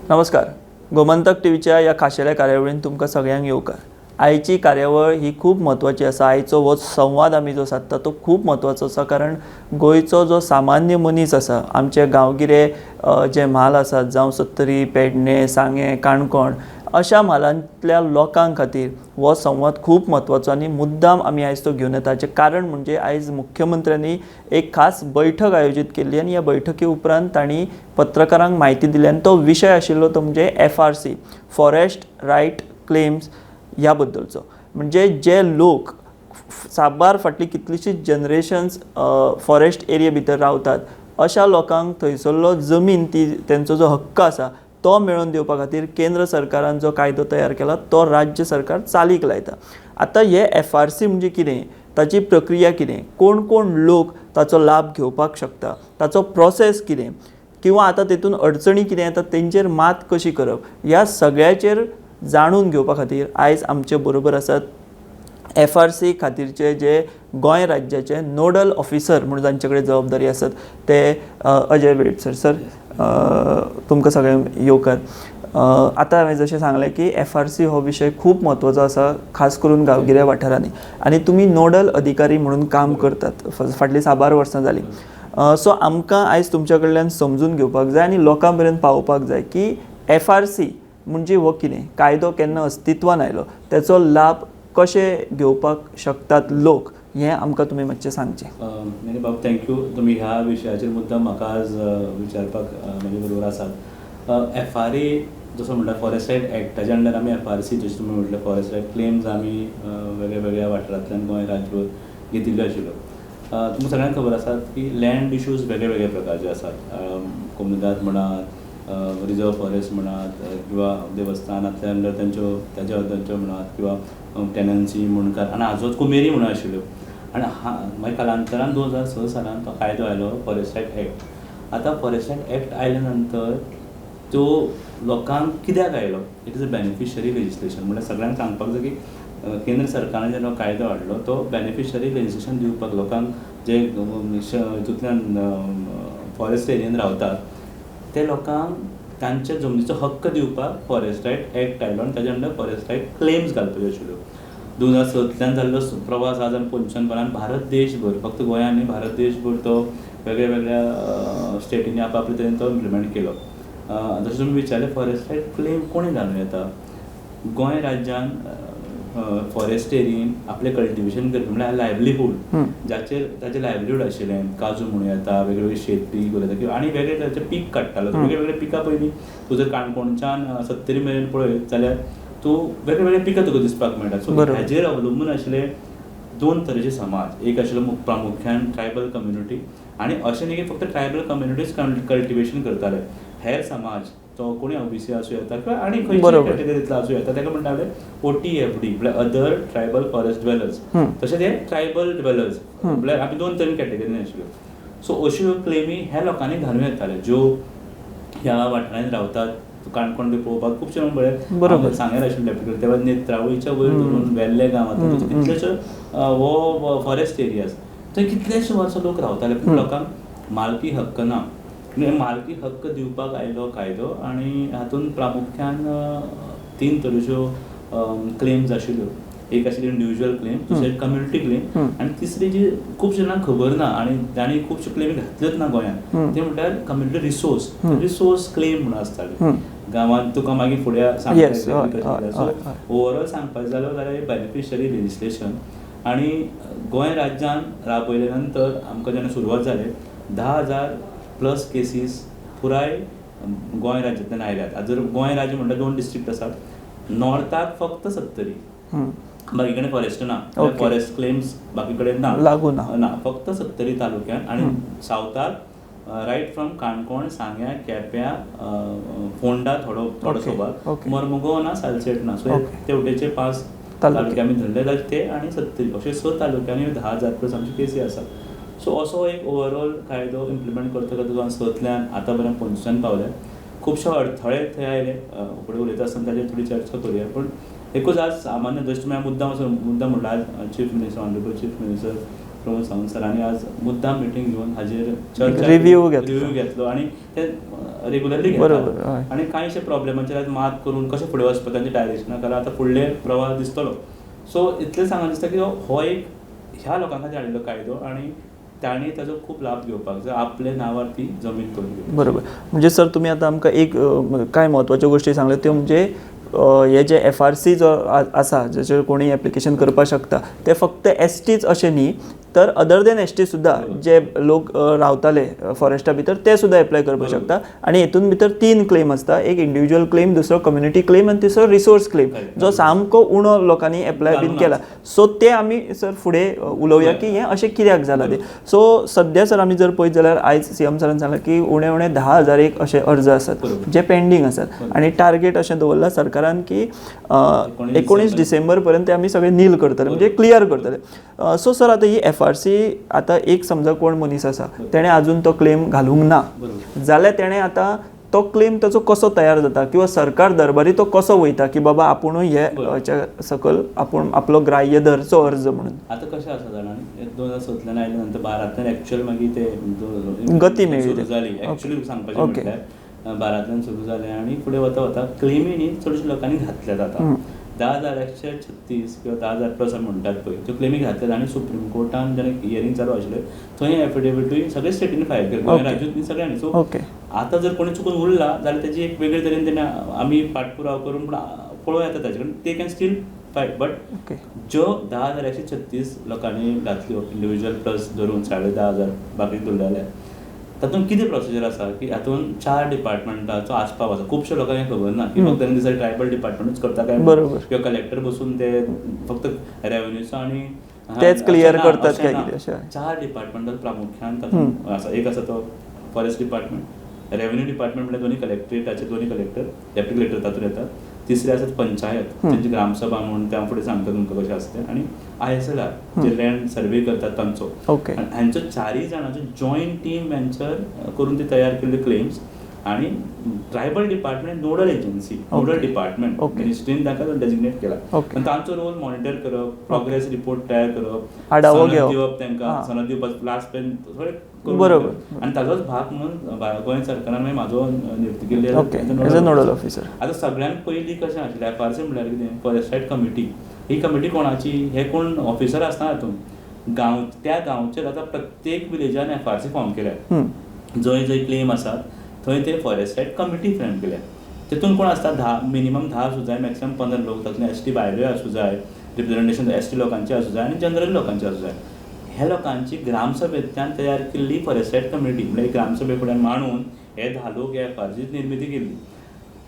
नमस्कार. गोमंतक टीव्हीच्या ह्या खाशेल्या कार्यावळीन तुमकां सगळ्यांक येवकार. आयची कार्यावळ ही खूब म्हत्वाची आसा. आयचो हो संवाद आमी जो सादता तो खूब म्हत्वाचो आसा, कारण गोंयचो जो सामान्य मनीस आसा, आमचे गांवगिरे जे म्हाल आसात, जावं सत्तरी, पेडणे, सांगे, काणकोण अशा म्हालांतल्या लोकां खातीर हो संवाद खूब म्हत्वाचो आनी मुद्दाम आमी आयज तो घेवन येता. हाचें कारण म्हणजे आयज मुख्यमंत्र्यांनी एक खास बैठक आयोजीत केल्ली आनी ह्या बैठकी उपरांत तांणी पत्रकारांक म्हायती दिली आनी तो विशय आशिल्लो तो म्हणजे FRC, फॉरेस्ट रायट क्लेम्स ह्या बद्दलचो. म्हणजे जे लोक साबार फाटली कितलीशीच जनरेशन्स फॉरेस्ट एरिया भितर रावतात, अशा लोकांक थंयसरलो जमीन तेंचो जो हक्क आसा तो मेळोवन दिवपा खातीर केंद्र सरकारान जो कायदो तयार केला तो राज्य सरकार चालीक लायता. आतां हे FRC म्हणजे कितें, ताची प्रक्रिया कितें, कोण कोण लोक ताचो लाभ घेवपाक शकता, ताचो प्रोसेस कितें, किंवा आतां तेतून अडचणी कितें येता तेंचेर मात कशी करप, ह्या सगळ्याचेर जाणून घेवपा खातीर आयज आमचे बरोबर आसात FRC खातीरचे जे गोंय राज्याचे नोडल ऑफिसर म्हणून जांचे कडेन जबाबदारी आसात ते अजय वेळीप सर. तुमकां सगळ्यांक येवकार. आतां हांवें जशें सांगलें की FRC हो विशय खूब म्हत्वाचो आसा, खास करून गांवगिऱ्या वाठारांनी, आनी तुमी नोडल अधिकारी म्हणून काम करतात फाटलीं साबार वर्सां जालीं. सो आमकां आयज तुमच्या कडल्यान समजून घेवपाक जाय आनी लोकां पर्यंत पावोवपाक जाय की FRC म्हणजे हो कितें, कायदो केन्ना अस्तित्वान आयलो, तेचो लाभ कशे घेवपाक शकतात लोक, हें आमकां तुमी मातशें सांगचें. बाब थँक्यू. तुमी ह्या विशयाचेर मुद्दाम म्हाका आज विचारपाक म्हजे बरोबर आसात. FRA जसो म्हणटा फॉरेस्ट रायट एक्टाच्या अंडर आमी FRC जशें तुमी म्हटलें फॉरेस्ट रायट क्लेम्स आमी वेगळ्या वेगळ्या वाठारांतल्यान गोंय राज्यभर घेतिल्ल्यो आशिल्ल्यो. तुमकां सगळ्यांक खबर आसा की लँड इश्यूज वेगळे वेगळे प्रकारचे आसात. कोमुदाद म्हणात, रिजर्व फॉरेस्ट म्हणात, किंवा देवस्थानांतल्या अंडर तांच्यो म्हणात, किंवा टेनन्सी म्हणकार आनी आजोच कुमेरी म्हणून आशिल्ल्यो. आनी मागीर कालांतरान 2006 सालान तो कायदो आयलो फॉरेस्ट रायट एक्ट. आतां फॉरेस्ट रायट एक्ट आयल्या नंतर तो लोकांक कित्याक आयलो, it is a beneficiary legislation. म्हणल्यार सगळ्यांक सांगपाक जाय की केंद्र सरकारान जेन्ना कायदो हाडलो तो बेनिफिशरी लेजिस्लेशन दिवपाक लोकांक जे हितूंतल्यान फॉरेस्ट एरियेन रावतात ते लोकांक तांच्या जमनीचो हक्क दिवपाक फॉरेस्ट रायट एक्ट आयलो आनी ताच्या अंडर फॉरेस्ट रायट क्लेम्स घालपाच्यो आशिल्ल्यो. 2007 जाल्लो प्रवास आज आमी 55 भारत देशभर, फक्त गोंयांत न्ही, भारत देशभर तो वेगळ्या वेगळ्या स्टेटींनी आपआपले तरेन तो इम्प्लिमेंट केलो. जशें तुमी विचारलें फॉरेस्ट रायट क्लेम कोणी घालूं येता. गोंय राज्यान फॉरेस्ट एरियेन आपलें कल्टिवेशन करपी म्हळ्यार लायव्हलीहूड, ताचें लायव्हलीहूड आशिल्लें, काजू म्हणूं येता, वेगवेगळे शेत पीक उरयता, किंवा आनी वेगळे तरेचे पीक काडटालो. वेगळे वेगळे पिकां पयलीं तूं जर काणकोणच्यान सत्तरी मेरेन पळयत जाल्यार तूं वेगळे वेगळे पिकां तुका दिसपाक मेळटा. सो हाजेर अवलंबून आशिल्ले दोन तरेचे समाज. एक आशिल्लो प्रामुख्यान ट्रायबल कम्युनिटी, आनी अशें न्ही की फक्त ट्रायबल कम्युनिटीज कल्टिवेशन करताले. हेर समाज तो कोणी OBC आसूं येता किंवा आनी खंयच्या कॅटेगरींतलो आसूं येता, ताका म्हणटाले OTFD म्हळ्यार अदर ट्रायबल फॉरेस्ट ड्वेलर्स. तशें ते ट्रायबल ड्वेलर्स म्हळ्यार आमी दोन तरेन कॅटेगरीन आशिल्ल्यो. सो अश्यो क्लेमी ह्या लोकांनी घालूं येताले ज्यो ह्या वाठारांनी रावतात. काणकोण बी पळोवपाक खुबशे बरें सांगेर आशिल्ले डेप्युटी, तेव्हा नेत्रावळीच्या वयर धरून वेल्ले गांवांत कितलेशे हो फॉरेस्ट एरियाज, थंय कितलेशे वर्सां लोक रावताले, पूण लोकांक मालकी हक्क ना. मालकी हक्क दिवपाक आयलो कायदो, आनी हातूंत प्रामुख्यान 3 तरेच्यो क्लेम्स आशिल्ल्यो. एक आशिल्ली इंडिविज्युअल क्लेम, दुसरी कम्युनिटी क्लेम, आनी तिसरी जी खूब जाणांक खबर ना आनी तांणी खुबश्यो क्लेमी घातल्योच ना गोंयांत, ते म्हणल्यार कम्युनिटी रिसोर्स क्लेम म्हणून आसताले. गांवांत तुका मागीर फुडें सांगता. सो ओवरऑल सांगपाचें जाल्यार बेनिफिशरी लेजिस्लेशन. आनी गोंय राज्यान राबयल्या नंतर आमकां जेन्ना सुरवात जाली 10,000+ केसीस पुराय गोंय राज्यांतल्यान आयल्यात. जर गोंय राज्य म्हणल्यार 2 डिस्ट्रिक्ट आसात. नॉर्थाक फक्त 70, बाकी कडेन फॉरेस्ट ना, फॉरेस्ट क्लेम्स बाकी कडेन ना, फक्त 70 तालुक्यान. आनी सावथाक रायट फ्रॉम काणकोण, सांग्या, केप्यां, फोंडा थोडोसो भाग, मर्मुगांव ना, सालसेट ना. सो तेवटेचे 5 तालुके आमी धरले जाल्यार ते, आनी 70 अशे 6 तालुक्यांनी 10,000+ आमची केसी आसात. सो असो एक ओवरऑल कायदो इम्प्लिमेंट करतलो 2007तल्यान आतां पर्यंत 25 पावल्या. खुबशे अडथळे थंय आयले. फुडें उलयता आसतना ताचेर थोडी चर्चा करुया. पूण एकूच आज सामान्य जशें तुमी मुद्दाम म्हणटा, आज chief minister, honourable chief minister Pramod Sawant सरांनी आज मुद्दाम मिटींग घेवन हाजेर चर्चा रिव्ह्यू घेतलो आणि ते रेग्युलरली घेतात आणि कांयशे प्रॉब्लेमाचेर मात करून कशें फुडें वचपाचें तांचे डायरेक्शना कारण आतां फुडले प्रवास दिसतलो. सो इतलें सांगून दिसता की हो एक ह्या लोकां खातीर हाडिल्लो कायदो आणि तांणी ताजो खूब लाभ घेवपाक जाय, आपल्या नांवार ती जमीन करून घेवपाक. बरोबर. म्हणजे सर तुमी आतां आमकां एक कांय म्हत्वाच्यो गोश्टी सांगल्यो त्यो म्हणजे हे जे FRC जो आसा जेचेर कोणी एप्लिकेशन करपाक शकता ते फक्त STच अशें न्ही तर अदर देन ST सुद्दां जे लोक रावताले फॉरेस्टा भितर ते सुद्दां एप्लाय करपाक शकता आणि हेतून भितर 3 क्लेम आसता, एक इंडिविज्युअल क्लेम, दुसरो कम्युनिटी क्लेम आनी तिसरो रिसोर्स क्लेम जो सामको उणो लोकांनी एप्लाय बीन केला. सो ते आमी सर फुडें उलोवया की हें अशें कित्याक जालां तें. सो सद्या सर आमी जर पळयत जाल्यार आयज CM सरान सांगलां की उणे 10,000 एक अशे अर्ज आसात जे पेंडींग आसात आणि टार्गेट अशें दवरलां सरकारान की 19 डिसेंबर पर्यंत ते आमी सगळे नील करतले म्हणजे क्लियर करतले. सो सर आतां ही FRC आतां एक समजा कोण मनीस आसा तेणें आजून तो क्लेम घालूंक ना जाल्यार तेणें आतां तो क्लेम ताचो कसो तयार जाता किंवा सरकार दरबारी तो कसो वयता की बाबा आपुणूय हेच्या सकल आपूण आपलो ग्राह्य धरचो अर्ज म्हणून. आतां कशें आसा जाणां 2007 आयले नंतर 12 एक्चुअल मागीर ते गती मेळ्ळी सुरू जाली एक्चुअली सांगपाचें म्हटल्यार 12 सुरू जालें आणि फुडें वता वता क्लेमी न्ही चडशे लोकांनी घातल्यात आतां 10,136 किंवा 10,000 प्लस म्हणटात पळय त्यो क्लेमी घातल्यात आणि सुप्रीम कोर्टान जेन्ना हियरींग चालू आशिल्लें थंय एफिडेविटूय सगळे स्टेटीन फायल केले गोंय राज्यांनी सगळ्यांनी. सो आतां जर कोणी चुकून उरला जाल्यार तेजी एक वेगळे तरेन तेणे आमी पाठपुराव करून पळोवं येता ताजे कडेन ते कॅन स्टील फायट. बट ज्यो 10,136 लोकांनी घातल्यो इंडिविज्युअल प्लस धरून 10,500 बाकी दवरले तातूंत कितें प्रोसिजर आसा की हातूंत 4 डिपार्टमेंटाचो आस्पाव आसा. खुबशे लोकांक खबर ना की फक्त दिसता ट्रायबल डिपार्टमेंटूच करता काय किंवा कलेक्टर बसून ते फक्त रेव्हेन्यूचो आणि तेच क्लियर करतात काय कितें अशें. 4 डिपार्टमेंटाचो प्रामुख्यान तातूंत आसा. एक आसा तो फॉरेस्ट डिपार्टमेंट, रेव्हेन्यू डिपार्टमेंट म्हणजे दोन्ही कलेक्टरेटाचे दोन्ही कलेक्टर डेप्युटी कलेक्टर तातूंत येतात. तिसरे आसात पंचायत त्यांची ग्रामसभा म्हणून त्या फुडें सांगता तुमकां कशें आसता आणि ISLR जे लँड सर्वे करतात तांचो. हांचो 4 जाणांचो जॉयंट टीम वेंचर करून ते तयार केल्ले क्लेम्स आणि tribal department nodal agency nodal department मिनिस्ट्रीन ताका डेजिग्नेट केला. तांचो रोल मॉनिटर करप, प्रोग्रेस रिपोर्ट तयार करप, सनद दिवप तांकां, सनद दिवपाचो लास्ट पेन सगळें बरोबर आणि ताजोच भाग म्हणून गोंय सरकारान मागीर म्हाजो नियुक्ती केल्ली नोडल ऑफिसर. आतां सगळ्यान पयलीं कशें आशिल्लें FRC म्हणल्यार कितें फॉरेस्टायड कमिटी. ही कमिटी कोणाची, हे कोण ऑफिसर आसता हातूंत गांव त्या गांवचेर आतां प्रत्येक विलेजान FRC फॉर्म केल्या. जंय जंय क्लेम आसात थंय ते फॉरेस्टायड कमिटी फ्रेम केल्या. तितून कोण आसता मिनिमम 10 आसूं जाय, मॅक्सिमम 15 लोक, तातूंत ST भायलोय आसूं जाय, रिप्रेझेंटेशन ST लोकांचें आसूं जाय आणि जनरल लोकांचें आसूं जाय. ह्या लोकांची ग्रामसभेंतल्यान तयार केल्ली फॉरेस्टायड कमिटी म्हणजे ग्रामसभे फुड्यान मांडून हे 10 लोक ह्या FRCची निर्मिती केल्ली.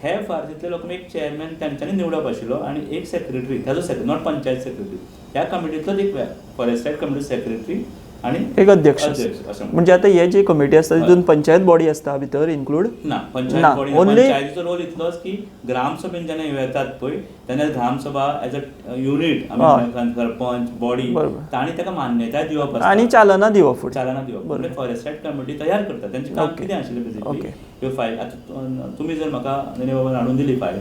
हे FRCतले लोक एक चेअरमॅन तांच्यांनी निवडप आशिल्लो आणि एक सेक्रेटरी ताजो नॉट पंचायत सेक्रेटरी. ह्या कमिटींतलोच एक फॉरेस्टायड कमिटी सेक्रेटरी आणि एक अध्यक्ष. म्हणजे आता हे जी कमिटी आसता तितून पंचायत बॉडी आसता भितर इन्क्लूड ना. पंचायत बॉडी पंचायतीचो रोल इतलोच की ग्रामसभेन जेन्ना येतात पळय तेन्ना gram sabha as a unit sarpanch body तांणी ताका मान्यताय दिवप आसता आणि चालना दिवप चालना दिवप. म्हणजे फॉरेस्टायड कमिटी तयार करता तांचें काम कितें आशिल्लें बेसिकली ह्यो फायल आतां तुमी जर म्हाका नने बाबा हाडून दिली फायल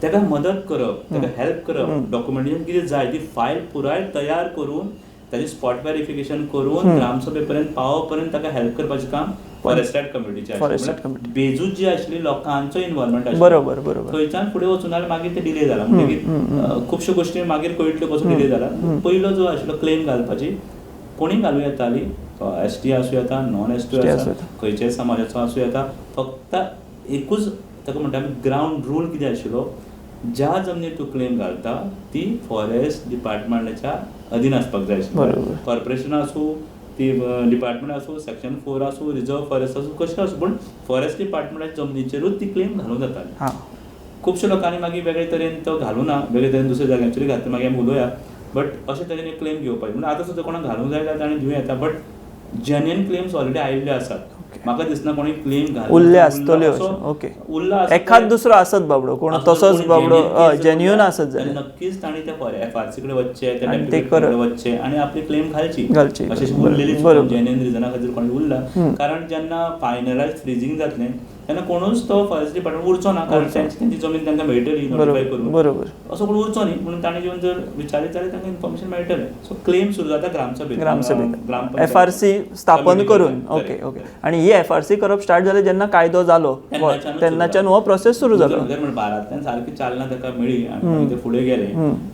ताका मदत करप, ताका हेल्प करप, डॉक्युमेंटेशन कितें जाय ती फायल पुराय तयार करून ताजें स्पॉट व्हेरिफिकेशन करून ग्रामसभे पर्यंत पावप पर्यंत ताका हेल्प करपाचें काम फॉरेस्टायड कमिटीचें. बेजूच जी आशिल्ली लोकांचो इन्वॉल्वमेंट आशिल्लो बरोबर थंयच्यान फुडें वचून जाल्यार मागीर ते डिले जाला. म्हणजे खुबश्यो गोश्टी मागीर कळटल्यो कसो डिले जाला. पयलो जो आशिल्लो क्लेम घालपाची कोणी घालूं येताली, ST आसूं येता, नॉन ST आसूं खंयच्याय समाजाचो आसूं येता. फक्त एकूच ताका म्हणटा आमी ग्रावंड रूल कितें आशिल्लो, ज्या जमनीर तूं क्लेम घालता ती फॉरेस्ट डिपार्टमेंटाच्या अधीन आसपाक जाय आशिल्ली. कॉर्पोरेशन आसूं, ती डिपार्टमेंट आसूं, सेक्शन 4 आसूं, रिजर्व फॉरेस्ट आसूं, कशें आसूं, पूण फॉरेस्ट डिपार्टमेंटाच्या जमनीचेरूच ती क्लेम घालूं जाताली. खुबश्या लोकांनी मागीर वेगळे तरेन तो घालूना, वेगळे तरेन दुसऱ्या जाग्यांचेरूय घातले. मागीर आमी उलोवया. बट अशे तरेन एक क्लेम घेवपाची म्हणजे आतां सुद्दां कोणाक घालूंक जाय जाल्यार ताणें दिवं येता. बट जेन्युइन क्लेम्स ऑलरेडी आयिल्ले आसात. म्हाका दिसना कोणी क्लेम उरले आसतल्यो. उरला एखाद दुसरो आसत बाबडो कोण तसोच बाबडो जेन्युइन आसत जाल्यार नक्कीच ताणी त्या FRC कडेन वचचें, त्या डेप्युटी कडेन वचचें आणि आपली क्लेम घालची. अशें उरलेली जेन्युइन रिजना खातीर कोणी उरला. कारण जेन्ना फायनलायज फ्रीजिंग जातलें तेन्ना कोणूच तो फॉरेस्ट डिपार्टमेंट उरचो ना, कारण त्यांची जमीन तांकां मेळटली नोटिफाय करून, बरोबर असो कोण उरचो न्ही म्हणून ताणें येवन जर विचारीत जाल्यार तांकां इन्फॉर्मेशन मेळटलें. सो क्लेम सुरू जाता ग्रामसभेत FRC स्थापन करून. Okay okay. आणि ही FRC करप स्टार्ट जालें जेन्ना कायदो जालो तेन्नाच्यान हो प्रोसेस सुरू जालो. भारतांतल्यान सारकी चालना ताका मेळ्ळी आनी ते फुडें गेले.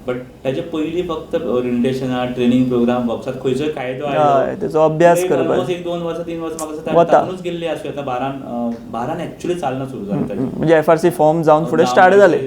बट ताचे पयलीं फक्त ओरिएंटेशनां, ट्रेनिंग प्रोग्राम, वर्कशॉप खंयचोय कायदो आयलो तेजो अभ्यास करपाक 1-2 वर्सां 3 वर्सां म्हाका तातूंतच गेल्ली आसूं येता. 12 एक्चुअली चालना सुरू जाली. म्हणजे FRC फॉर्म जावन फुडें स्टार्ट जाले.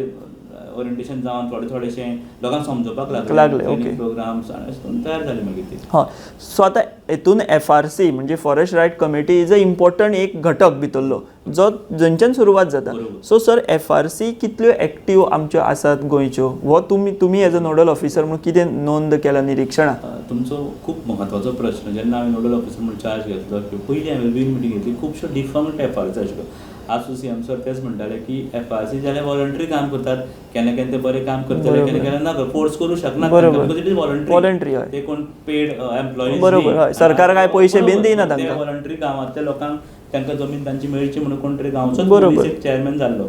ओरिएंटेशन जावन थोडेशें लोकांक समजोवपाक लागले. ओके. प्रोग्राम्स तयार जाले मागीर ती. हय. सो आतां हेतून FRC म्हणजे forest right committee is a important एक घटक भितरलो जो जंच्यान सुरवात जाता. सो सर FRC कितल्यो एक्टीव आमच्यो आसात गोंयच्यो, वो तुमी एज अ नोडल ऑफिसर म्हणून कितें नोंद केल्या निरीक्षणां? तुमचो खूब म्हत्वाचो प्रश्न. जेन्ना हांवें नोडल ऑफिसर म्हणून चार्ज घेतलो पयलीं हांवें रिव्यू मिटींग घेतली, खुबश्यो डिफरंट FRC आशिल्ल्यो. आसूं CM सर तेच म्हणटाले की FRC जाल्यार वॉलंटरी काम करतात, केन्ना केन्ना ते बरें काम करतले, केन्ना केन्ना नाका, फोर्स करूं शकनात, बिकॉज इट इज वॉलंटरी. ते कोण पेड एम्प्लॉईज बरोबर. सरकार काय पयशे बीन दिना तांकां. वॉलंटरी गांवांतल्या लोकांक तांकां जमीन तांची मेळची म्हणून कोण तरी गांवचो एक चेअरमॅन जाल्लो.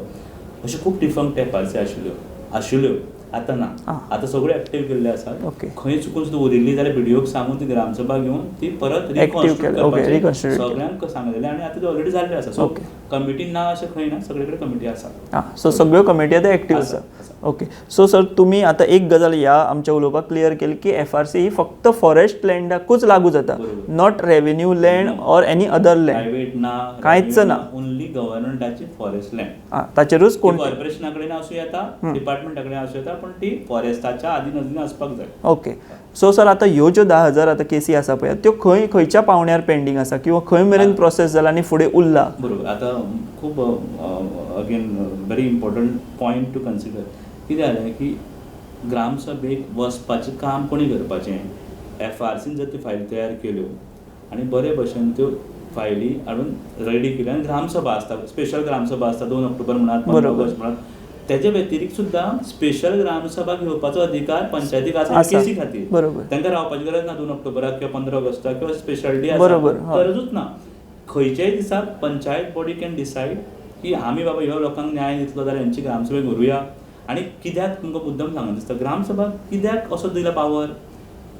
अश्यो खूब डिफरंट FRC आशिल्ल्यो. आतां ना, आतां सगळ्यो एक्टीव केल्ले आसात. खंय चुकून सुद्दां उरिल्ली जाल्यार व्हिडिओक सांगून ती ग्रामसभा घेवन ती परत रिकॉन्स्ट्रक्ट सगळ्यांक सांगलेलें आनी आतां ती ऑलरेडी जाल्ली आसा. सो कमिटी ना अशें खंय ना, सगळे कडेन कमिटी आसा. सो सगळ्यो कमिटी आतां एक्टीव आसा. ओके. सो सर तुमी आतां एक गजाल ह्या आमच्या उलोवपाक क्लियर केली की FRC ही फक्त फॉरेस्ट लँडाकूच लागू जाता, not revenue land or any other land. Private ना, कांयच ना, ओन्ली गव्हर्नमेंटाची फॉरेस्ट लँड. ताचेरूच कोण कॉर्पोरेशना कडेन आसूं येता, डिपार्टमेंटा कडेन आसूं येता, पण ती फॉरेस्टाच्या आधीन आसपाक जाय. ओके. सो सर आतां ह्यो ज्यो 10,000 आतां केसी आसा पळय त्यो खंयच्या पावण्यार पेंडींग आसा किंवा खंय मेरेन प्रोसेस जाला आनी फुडें उरला? बरोबर. आतां खूब again very important point to consider. कितें जालें की ग्रामसभेक वचपाचें काम कोणी करपाचें? FRCन जर त्यो फायली तयार केल्यो आनी बरे भशेन त्यो फायली हाडून रेडी केल्यो आनी ग्रामसभा आसता, स्पेशल ग्रामसभा आसता 2 ऑक्टोबर म्हणा, 15 ऑगस्ट म्हणा. तेजे व्यतिरिक्त सुद्दां स्पेशल ग्रामसभा घेवपाचो अधिकार पंचायतीक आसा केसी खातीर. तांकां रावपाची गरज ना 2 ऑक्टोबराक किंवा 15 ऑगस्टाक किंवा स्पेशल डे आसा, गरजूच ना. खंयच्याय दिसाक पंचायत बॉडी कॅन डिसायड की आमी बाबा ह्या लोकांक न्याय दितलो जाल्यार हेंची ग्रामसभा व्हरूया. आनी कित्याक तुमकां मुद्दम सांगून दिसता ग्रामसभा कित्याक असो दिला पावर?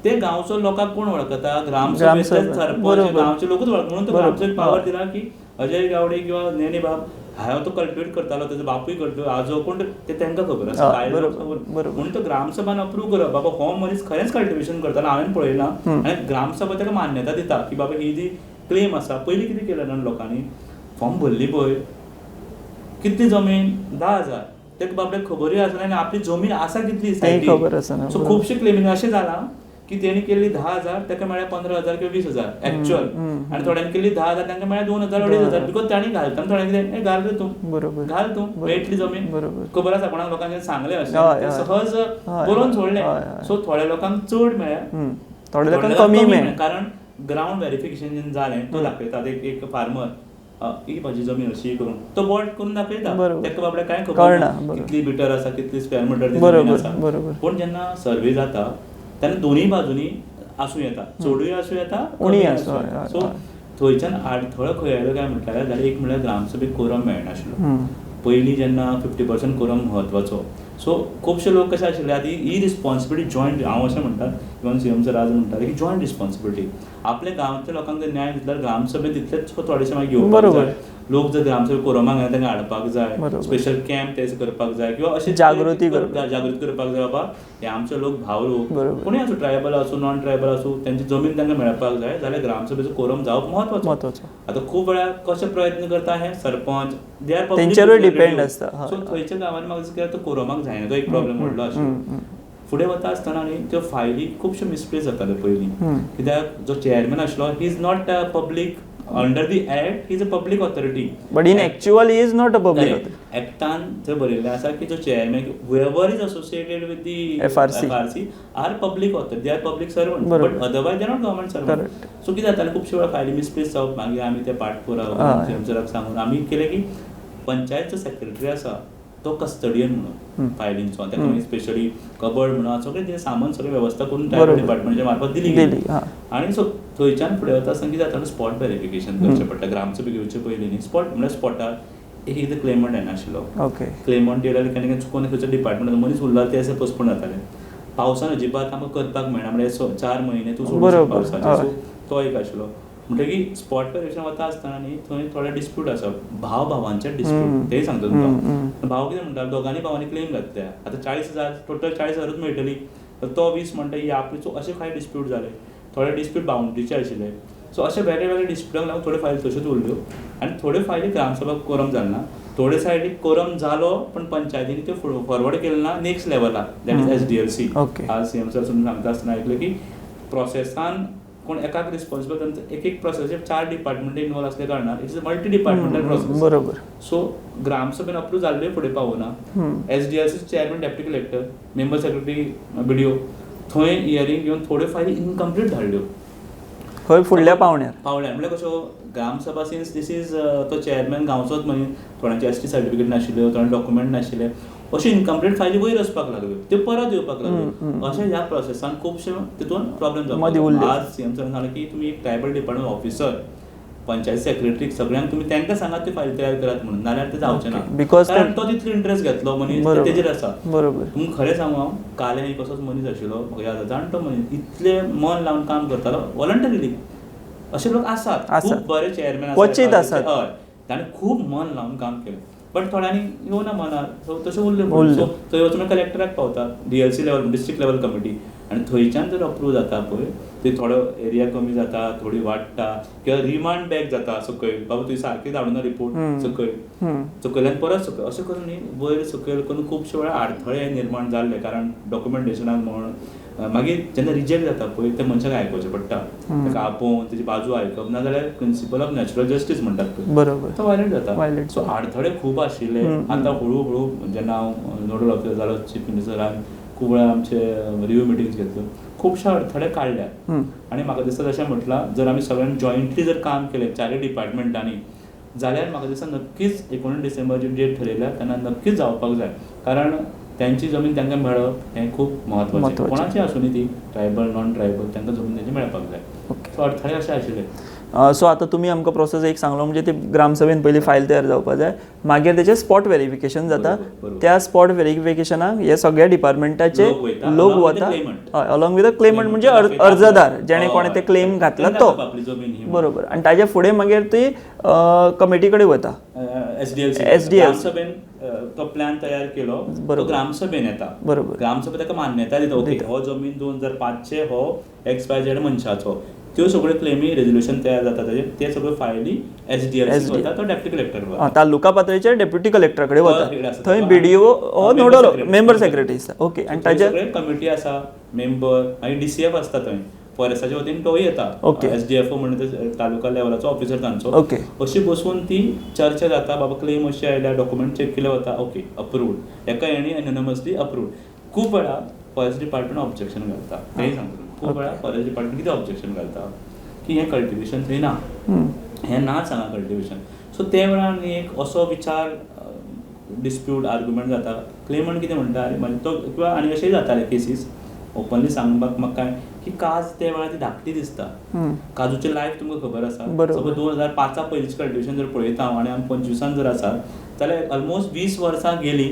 ते गांवचो लोकांक कोण वळखता? ग्रामसभेचे सरपंच, गांवचे लोकूच वळख. म्हणून तो ग्रामसभेक पावर दिला की अजय गावडे किंवा नेने बाब हांव तो कल्टिवेट करतालो, तेजो बापूय करतो, आजो कोण ते तांकां खबर आसा, म्हणून तो ग्रामसभान अप्रूव करप बाबा हो मनीस खरेंच कल्टिवेशन करतालो, हांवें पळयलां. आनी ग्रामसभा ताका मान्यता दिता की बाबा ही जी क्लेम आसा. पयलीं कितें केलें जाणा लोकांनी, फॉर्म भरली पळय, कितली जमीन 10,000, ताका बाबड्याक खबरूय आसना आनी आपली जमीन आसा कितली खबर आसना. सो खुबशे क्लेमींग अशें जालां की तेणी केल्ली 10,000 ताका मेळ्ळ्या 15,000 किंवा 20,000 एक्चुअल, आनी थोड्यांनी केल्ली 10,000 तांकां मेळ्ळ्या 2,000 2,500, बिकॉज तांणी घालतना थोड्यांनी कितें घाल रे तूं, घाल तूं, मेळटली जमीन. खबर आसा कोणाक लोकांक सांगलें अशें सहज बरोवन सोडलें. सो थोड्या लोकांक चड मेळ्ळ्या, थोड्या लोकांक कमी मेळ्ळें. कारण ग्राउंड व्हेरिफिकेशन जेन्ना जालें तो दाखयता एक फार्मर ही म्हजी जमीन अशी करून तो बोर्ड करून दाखयता, ताका बाबड्याक कांय खबर ना कितली मिटर आसा, कितली स्क्वेअर मिटर जमीन आसा. पूण जेन्ना सर्वे जाता तेन्ना दोनूय बाजूनी आसूं येता, चडूय आसूं येता, उणीय आसूं येता. सो थंयच्यान आडथळो खंय आयलो काय म्हटल्यार जाल्यार एक म्हळ्यार ग्रामसभेक कोरम मेळनाशिल्लो. पयलीं जेन्ना 50% कोरम म्हत्वाचो. सो खुबशे लोक कशे आशिल्ले आतां ही रिस्पॉन्सिबिलिटी जॉयंट, हांव अशें म्हणटा, इवन CM सर आज म्हणटाले की जॉयंट रिस्पॉन्सिबिलिटी. आपल्या गांवच्या लोकांक जर न्याय दितल्यार ग्रामसभेत तितलेच थोडेशे मागीर घेवपाक जाय. लोक जर ग्रामसभेक कोरमाक येना तांकां हाडपाक जाय, स्पेशल कॅम्प तेच करपाक जाय किंवा अशें जागृती करपाक जाय बाबा हे आमचे लोक भाव लोक कोणूय आसूं, ट्रायबल आसूं नॉन ट्रायबल आसूं, तांची जमीन तांकां मेळपाक जाय जाल्यार ग्रामसभेचो कोरम जावप म्हत्वाचो. आतां खूब वेळार कशे प्रयत्न करता हे सरपंच, दे आर तेंचेरूय डिपेंड आसता. सो थंयच्या गांवांनी म्हाका दिसता तो कोरमाक जायना, तो एक प्रॉब्लेम व्हडलो आशिल्लो. फुडें वता आसतना न्ही त्यो फायली खुबश्यो मिसप्लेस जाताल्यो पयलीं, कित्याक जो चेअरमॅन आशिल्लो he is not a public under the act, he is a public authority, but in actual he is not a public authority. एक्टान थंय बरयल्लें आसा की जो chairman whoever is associated with the FRC are public authority, they are public servants, but otherwise they are not government servants. So कितें जातालें खुबशे वेळा फायली मिसप्लेस जावप, मागीर आमी ते पाठपुरावो CM सांगून आमी केलें की पंचायतचो सेक्रेटरी आसा तो कस्टडियन म्हणून फायलींचो, ताका मागीर स्पेशली कबड म्हणून सगळें तें सामान सगळें वेवस्था करून ट्रायबल डिपार्टमेंटाच्या मार्फत दिली गेली. आनी सो थंयच्यान फुडें वता आसतना कितें जातालें स्पॉट व्हेरिफिकेशन करचें पडटा. ग्रामसभेक घेवचे पयलीं न्ही स्पॉट म्हळ्यार स्पॉटार एक एकदां क्लेमंट येनाशिल्लो. ओके. क्लेमंट येयल्यार केन्ना केन्ना चुकून खंयचो डिपार्टमेंट मनीस उरला ते अशें पोस्टपोन जाताले. पावसान अजिबात आमकां करपाक मेळना म्हणजे 4 म्हयने तूं सोडूंक शकता बरोबर. पावसाचे. सो तो एक आशिल्लो. म्हणटकीर स्पॉट वेरिफिकेशन वता आसतना न्ही थंय थोडे डिस्प्यूट आसा. भावांचे डिस्प्यूट तेय सांगता तुमकां. भाव कितें म्हणटा दोगांनी भावांनी क्लेम घातल्या. आतां 40,000 टोटल 40,000च मेळटली. तो 20 म्हणटा ही आपली. सो अशे कांय डिस्प्यूट जाले. थोडे डिस्प्यूट बाउंड्रीचे आशिल्ले. सो अशे वेगळे वेगळे डिस्प्यूटाक लागून थोड्यो फायली तश्योच उरल्यो आनी थोड्यो फायली ग्रामसभा कोरम जालना. थोडे सायडीक कोरम जालो पण पंचायतींनी त्यो फॉरवर्ड केलो ना नेक्स्ट लेवलाक दॅट इज SDLC. आज CM सर सांगता आसतना आयकलें की प्रोसेसान कोण एकाक रिस्पॉन्सिबल एक प्रोसेसाचेर 4 डिपार्टमेंट इनवॉल्व असल्या कारणान it's a multi departmental process. बरोबर. सो ग्रामसभेन अप्रूव जाल्ले फुडें पावना. SDLC chairman deputy collector member secretary BDO थंय हियरिंग घेवन थोड्यो फायली इनकम्प्लीट धाडल्यो. खंय फुडल्या पावण्यार म्हणजे कशो ग्रामसभा सिन्स दीस इज तो चेअरमॅन गांवचोच मनीस. थोड्यांचे ST सर्टिफिकेट नाशिल्ले, थोड्यांचे डॉक्युमेंट नाशिल्ले. अशे इनकम्प्लीट फायली वयर वचपाक लागल्यो. त्यो परत येवपाक लागल्यो. अशें ह्या प्रोसेसान खुबशे तितून प्रॉब्लेम जाता. आज CM सरान सांगलें की तुमी एक ट्रायबल डिपार्टमेंट ऑफिसर पंचायत सेक्रेटरीक सगळ्यांक तुमी तांकां सांगात त्यो फायली तयार करात म्हणून. नाल्यार ते जावचें ना. कारण तो तितलो इंट्रस्ट घेतलो मनीस तेजेर आसा. बरोबर. तुमकां खरें सांगू हांव काले एक असोच मनीस आशिल्लो म्हाका याद जाता. जाणटो मनीस इतले मन लावन काम करतालो वॉलंटरीली. अशे लोक आसात खूब बरे चेअरमॅन क्वचित आसात. हय ताणें खूब मन लावन काम केलें. बट थोड्यांनी येवना मनार. सो तशें उरलें. सो थंय वचून कलेक्टराक पावता DLC level district level committee आनी थंयच्यान जर अप्रूव जाता पळय ते थोडो एरिया कमी जाता, थोडी वाडटा किंवा रिमांड बॅक जाता सकयल. बाबा तुवें सारकें धाडून रिपोर्ट सकयल्यान परत सकयल अशें करून न्ही वयर सकयल करून खुबशे वेळार आडथळे निर्माण जाल्ले. कारण डॉक्युमेंटेशनाक म्हण मागीर जेन्ना रिजेक्ट जाता पळय त्या मनशाक आयकचें पडटा. ताका आपोवन तेजी बाजू आयकप नाजाल्यार प्रिंसिपल ऑफ नॅचरल जस्टीस म्हणटात पळय बरोबर तो वायलेट जाता. सो आडथळे खूब आशिल्ले. आतां हळू हळू जेन्ना हांव नोडल ऑफिसर जालो चीफ मिनिस्टरान खूब वेळा आमचे रिव्यू मिटिंग्स घेतल्यो. खुबशे अडथळे काडल्यात आनी म्हाका दिसता तशें म्हटलां जर आमी सगळ्यांनी जॉयंटली जर काम केलें 4 डिपार्टमेंटांनी जाल्यार म्हाका दिसता नक्कीच 19 डिसेंबरची डेट ठरयल्या तेन्ना नक्कीच जावपाक जाय. कारण त्यांची जमीन तांकां मेळप हें खूब म्हत्वाचें. कोणाची आसूं न्ही ती ट्रायबल नॉन ट्रायबल तांकां जमीन तेंची मेळपाक जाय. सो अडथळे अशे आशिल्ले. सो आतां तुमी आमकां प्रोसेस एक सांगलो म्हणजे ती ग्रामसभेन पयलीं फायल तयार जावपाक जाय. मागीर तेचें स्पॉट व्हेरिफिकेशन जाता. त्या स्पॉट व्हेरिफिकेशनाक हे सगळ्या डिपार्टमेंटाचे लोक वता अलॉंग विथ द क्लेमंट म्हणजे अर्जदार जेणे कोणें ते क्लेम घातला तो. बरोबर. आनी ताजे फुडें मागीर ती कमिटी कडेन वता. SDLC तो प्लॅन तयार केलो तो ग्रामसभेन येता. बरोबर. ग्रामसभा ताका मान्यताय दिता. ओके हो जमीन 2005 हो XYZ मनशाचो. त्यो सगळ्यो क्लेमी रेजोल्युशन तयार जाता ते सगळ्यो फायली SDLC वता तो डेप्युटी कलेक्टर वता. तालुका पातळीचेर डेप्युटी कलेक्टर कडेन वता. थंय BDO हो नोडल मेंबर सेक्रेटरी आसा. ओके. आनी ताजे कमिटी आसा मेंबर मागीर DCF आसता थंय फॉरेस्टाच्या वतीन तोय येता. SDFO म्हणटा तालुका लेवलाचो ऑफिसर तांचो. अशी बसून ती चर्चा जाता. बाबा क्लेम अशें आयल्या डॉक्युमेंट चेक केले वता. ओके अप्रूव्ड एका हेणी एनोनमसली अप्रूव्ड. खूब वेळा फॉरेस्ट डिपार्टमेंट ऑब्जेक्शन घालता. तेय सांगता खूब वेळा फॉरेस्ट डिपार्टमेंट कितें ऑब्जेक्शन घालता की हें कल्टिवेशन थंय ना हें नाच हांगा कल्टिवेशन. सो ते वेळार न्ही एक असो विचार डिस्प्यूट आर्ग्युमेंट जाता. क्लेमंट कितें म्हणटा अरे म्हणजे तो किंवा आनी अशेंय जाताले केसीस ओपनली सांगपाक म्हाका काय की काज त्या वेळार ती धाकटी दिसता. काजूचें लायफ तुमकां खबर आसा. सपोज 2005 पयलींचें कल्टिवेशन जर पळयता आनी आमी 25 जर आसा जाल्यार ऑलमोस्ट 20 वर्सां गेली.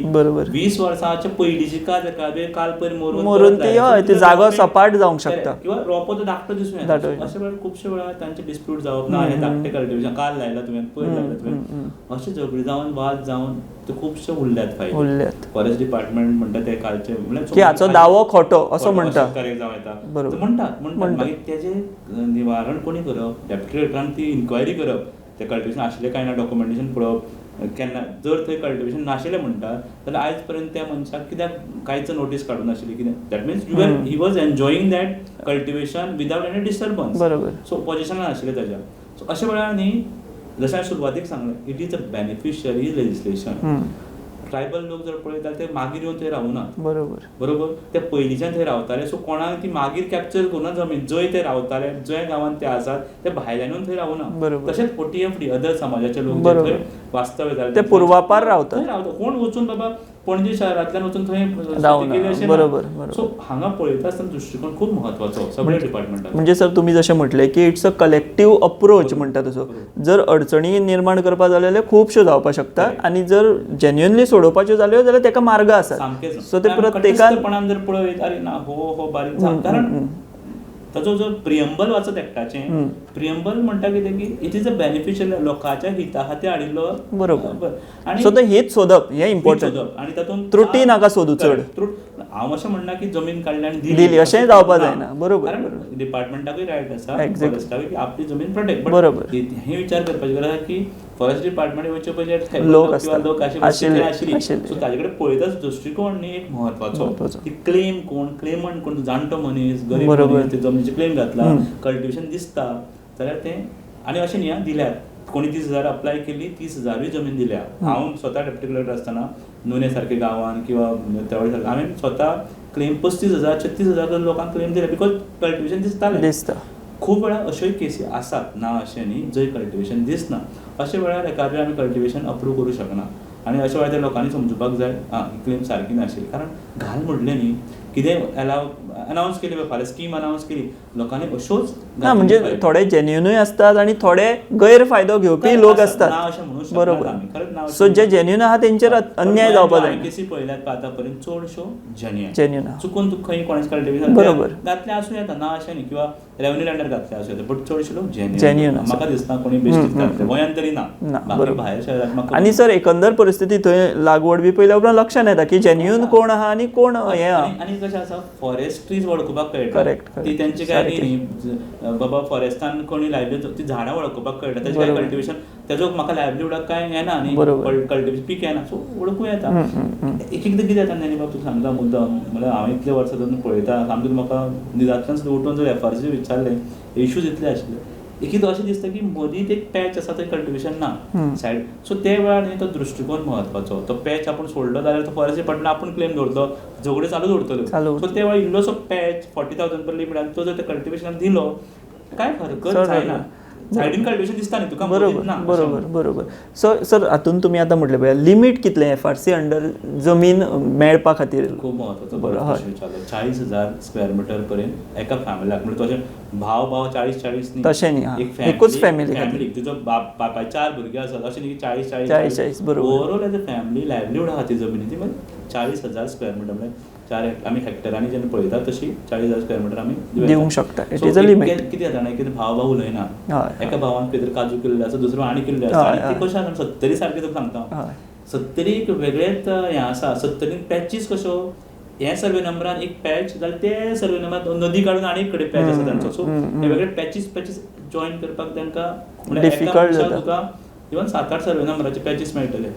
20 वर्सांच्या पयलींची काज काल पयर मरून ती जागो सपाट जावंक शकता किंवा रोपो तो धाकटो दिसूं येता. अशे वेळार खुबशे वेळार तांचे डिस्प्यूट जावप ना हें धाकटें कल्टिवेशन काल लायलां तुवें पयर लायलां तुवें अशें झगडी जावन वाद जावन ते खुबशे उरल्यात फायली. फॉरेस्ट डिपार्टमेंट म्हणटा ते कालचे की हाचो दावो खोटो असो म्हणटा जावं येता म्हणटात मागीर तेजें निवारण कोणी करप डेप्युटी कलेक्टरान ती इन्क्वायरी करप. ते कल्टिवेशन आशिल्लें काय ना डॉक्युमेंटेशन पळोवप. केन्ना जर थंय कल्टिवेशन नाशिल्लें म्हणटा जाल्यार आयज पर्यंत त्या मनशाक कित्याक कांयच नोटीस काडूं नाशिल्ली कितें that means he was enjoying that cultivation without any disturbance. So पोजिशनान आशिल्लें ताच्या. सो अशे वेळार न्ही जशें हांवें सुरवातीक सांगलें it is a beneficiary legislation. Tribal लोक जर पळयतात ते मागीर येवन थंय रावना. बरोबर. ते पयलींच्यान थंय रावताले. सो कोणाक ती मागीर कॅप्चर करुना जमीन जंय ते रावताले जंय गांवांत ते आसात ते भायल्यान येवन थंय रावना. तशेंच OTFD अदर समाजाचे लोक थंय वास्तव्य जाले ते पूर्वापार रावतात. कोण वचून बाबा पणजी शहरांतल्यान वचून थंय जावना. केली अशें ना. बरोबर, बरोबर. सो हांगा पळयता आसतना दृश्टिकोन खूब म्हत्वाचो सगळ्या डिपार्टमेंटाक. म्हणजे सर तुम्ही जशें म्हटलें की इट्स अ कलेक्टीव अप्रोच म्हणटा तसो. जर अडचणी निर्माण करपा जाल्यार खुबश्यो जावपाक शकता आनी जर जेन्युअनली सोडोवपाच्यो जाल्यो जाल्यार तेका मार्ग आसात. सामकेंच. सो ते प्रत्येकान जर पळयत अरे ना हो बारीक कारण ताचो जो प्रियंबल वाचत एकटाचें प्रियंबल म्हणटा कितें की इट इज अ बेनिफिशियल लोकांच्या हिता खातीर हाडिल्लो. बरोबर. आनी सो ते हित सोदप हें इम्पॉर्टंट. आनी तातूंत त्रुटी नाका सोदू चड. हांव अशें म्हणना की जमीन काडली आनी दिली अशें जावपा जायना. बरोबर. कारण डिपार्टमेंटाकूय रायट आसा Exactly. फॉरेस्टाकूय की आपली जमीन प्रोटेक्ट. बरोबर. हे विचार करपाची गरज आसा की फॉरेस्ट डिपार्टमेंट वयचे पयलीं लोक किंवा आसतात. लोक आशिल्ले. आशिल्ली. सो ताजे कडेन पळयताच दृश्टिकोन न्ही एक म्हत्वाचो. की क्लेम कोण क्लेमंट कोण जाणटो मनीस गरीब मनीस ते जमनीचे क्लेम घातला कल्टिवेशन दिसता जाल्यार तें आनी अशें न्ही दिल्यात. कोणी 30,000 अप्लाय केली 30,000 जमीन दिल्या. हांव स्वता डेप्युटी कलेक्टर आसतना नुने सारके गांवांत किंवा तेवळे सारके हांवें स्वता क्लेम 35,000 36,000 लोकांक क्लेम दिले बिकॉज कल्टिवेशन दिसता. खूब वेळार अश्योय केसी आसात ना अशें न्ही जंय कल्टिवेशन दिसना. अशे वेळार एखाद्या आमी कल्टिवेशन अप्रूव करूं शकना आनी अशे वेळार त्या लोकांनी समजुपाक जाय ही क्लेम सारकी नाशिल्ली. कारण घाल म्हणलें न्ही कितें अनावन्स केली फाल्यां स्कीम अनावन्स केली लोकांनी अश्योच ना म्हणजे थोडे जेन्युनूय असतात आणि थोडे गैरफायदो घेवपी लोक असतात. बरोबर. सो जे जेन्युन आहा तेंचेर अन्याय जावपा जायना. केसी पळयल्यात आतां पर्यंत चडश्यो जेन्युन चुकून तुका खंय कोणाचे कल्टिवेशन बरोबर घातलें आसूं येता ना अशें न्ही किंवा रेव्हन्यू लँडर घातलें आसूं येता बट चडशे लोक जेन्युन म्हाका दिसता कोणी बेश्टीत घातले गोंयांत तरी ना. बाकी भायर शहरांत आनी सर एकंदर परिस्थिती थंय लागवड बी पयल्या उपरांत लक्षांत येता की जेन्युन कोण आहा आनी कोण हें आहा. आनी कशें आसा फॉरेस्ट्रीज वळखुपाक कळटा. करेक्ट. ती तेंची काय न्ही बाबा फॉरेस्टान कोणी लायल्यो ती झाडां वळखुपाक कळटा. तेजें काय कल्टिवेशन तेजो म्हाका लायव्हलीहुडाक काय येना न्ही कल्टिवेशन पीक येना सो वळखूं येता. एक एकदां कितें जाता न्ही बाबा तूं सांगता मुद्दम म्हळ्यार हांव इतले वर्सां जावन पळयता सामकें म्हाका न्हिदांतल्यान सुद्दां उठून जर एफआरसी विचारलें इश्यूज इतले आशिल्ले एक अशें दिसता की मदींच एक पॅच आसा थंय कल्टिवेशन ना सायड. सो ते वेळार न्ही तो दृश्टिकोन म्हत्वाचो. तो पॅच आपूण सोडलो जाल्यार तो फॉरेस्ट डिपार्टमेंट आपूण क्लेम दवरतलो झगड्यो चालूच उरतल्यो. सो ते वेळार इल्लोसो पॅच 40,000 पर लिमिटान तो जर कल्टिवेशनाक दिलो काय हरकत जायना. सायडीन कल्टिवेशन दिसता न्ही तुका. बरोबर. सो सर हातून तुमी आतां म्हटलें पळय लिमीट कितलें एफआरसी अंडर जमीन मेळपा खातीर खूब म्हत्वाचो. 40,000 स्क्वेअर मिटर पर्यंत एका फॅमिलीक म्हणजे तशें भाव 40 न्ही तशें न्ही एकूच फॅमिली तुजो बापाय 4 भुरगे आसात अशें न्ही 40 बरोबर. Overall as a family livelihood आहा ती जमिनी ती 40,000 स्क्वेअर मिटर म्हणजे 4 आमी हेक्टरांनी जेन्ना पळयता तशी 40,000 स्क्वेअर मिटर आमी दिवंक शकता. It is a limit. कितें जाता न्ही कितें भाव उलयना एका भावान कितें काजू केल्ले आसा दुसरो आनी केल्ले आसा आनी ते कशें आसा 70 सारकें तुका सांगता 70 वेगळेच हें आसा 70 पॅचीस कश्यो हे सर्वे नंबरान एक पॅच जाल्यार ते सर्वे नंबरान नदी काडून आनी एक कडेन पॅच आसा तांचो. सो हे वेगळे पॅचीस जॉईन करपाक तांकां डिफिकल्ट जाता. तुका इवन 7-8 सर्वे नंबराचे पॅचीस मेळटले.